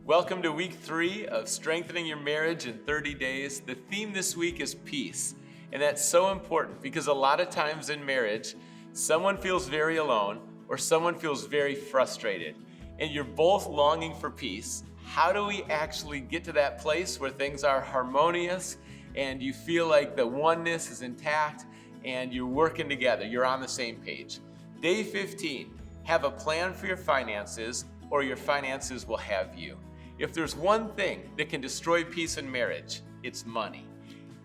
Welcome to week 3 of Strengthening Your Marriage in 30 Days. The theme this week is peace. And that's so important because a lot of times in marriage, someone feels very alone or someone feels very frustrated. And you're both longing for peace. How do we actually get to that place where things are harmonious and you feel like the oneness is intact and you're working together, you're on the same page? Day 15, have a plan for your finances or your finances will have you. If there's one thing that can destroy peace in marriage, it's money.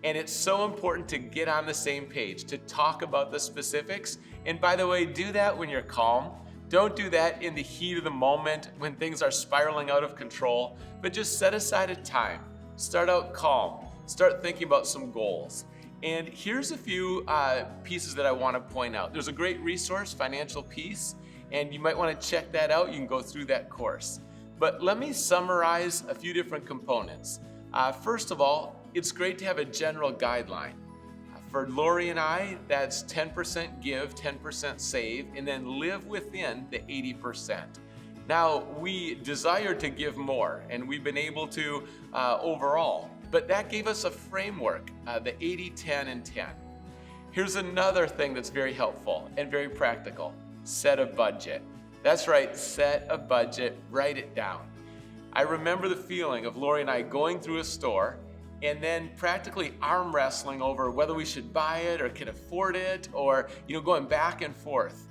And it's so important to get on the same page, to talk about the specifics. And by the way, do that when you're calm. Don't do that in the heat of the moment when things are spiraling out of control, but just set aside a time. Start out calm. Start thinking about some goals. And here's a few pieces that I want to point out. There's a great resource, Financial Peace, and you might want to check that out. You can go through that course. But let me summarize a few different components. First of all, it's great to have a general guideline. For Laurie and I, that's 10% give, 10% save, and then live within the 80%. Now, we desire to give more, and we've been able to overall, but that gave us a framework, the 80, 10, and 10. Here's another thing that's very helpful and very practical. Set a budget. That's right, set a budget, write it down. I remember the feeling of Laurie and I going through a store and then practically arm wrestling over whether we should buy it or can afford it or going back and forth.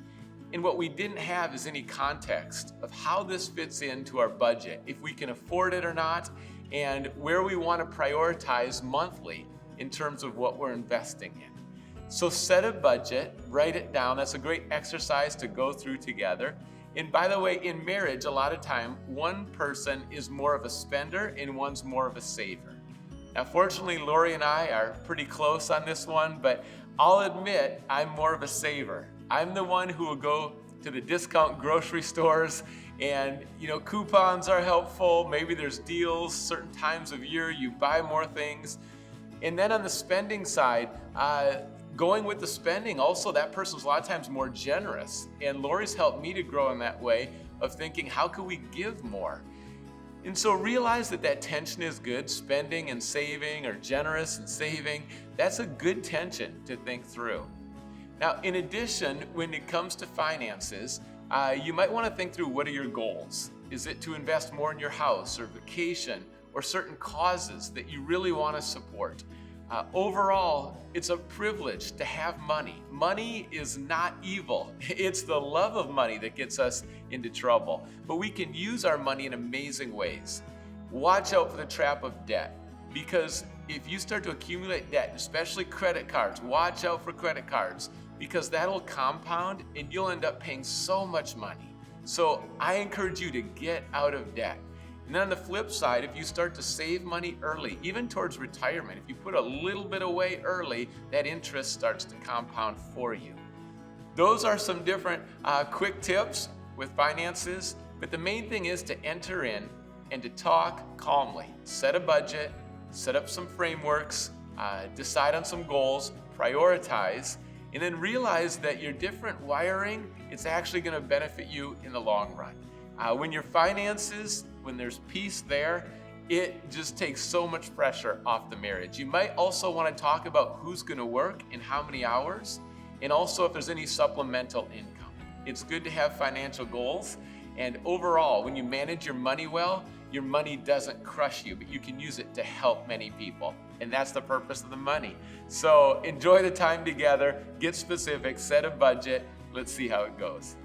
And what we didn't have is any context of how this fits into our budget, if we can afford it or not, and where we want to prioritize monthly in terms of what we're investing in. So set a budget, write it down. That's a great exercise to go through together. And by the way, in marriage, a lot of time, one person is more of a spender and one's more of a saver. Now, fortunately, Laurie and I are pretty close on this one, but I'll admit I'm more of a saver. I'm the one who will go to the discount grocery stores and, coupons are helpful. Maybe there's deals, certain times of year you buy more things. And then on the spending side, going with the spending, also that person's a lot of times more generous. And Laurie's helped me to grow in that way of thinking, how can we give more? And so realize that tension is good, spending and saving or generous and saving. That's a good tension to think through. Now, in addition, when it comes to finances, you might want to think through what are your goals? Is it to invest more in your house or vacation or certain causes that you really want to support? Overall, it's a privilege to have money. Money is not evil. It's the love of money that gets us into trouble. But we can use our money in amazing ways. Watch out for the trap of debt, because if you start to accumulate debt, especially credit cards, watch out for credit cards, because that'll compound and you'll end up paying so much money. So I encourage you to get out of debt. And then on the flip side, if you start to save money early, even towards retirement, if you put a little bit away early, that interest starts to compound for you. Those are some different quick tips with finances, but the main thing is to enter in and to talk calmly. Set a budget, set up some frameworks, decide on some goals, prioritize, and then realize that your different wiring, it's actually going to benefit you in the long run. When your finances, when there's peace there, it just takes so much pressure off the marriage. You might also want to talk about who's going to work and how many hours, and also if there's any supplemental income. It's good to have financial goals, and overall, when you manage your money well, your money doesn't crush you, but you can use it to help many people. And that's the purpose of the money. So enjoy the time together, get specific, set a budget. Let's see how it goes.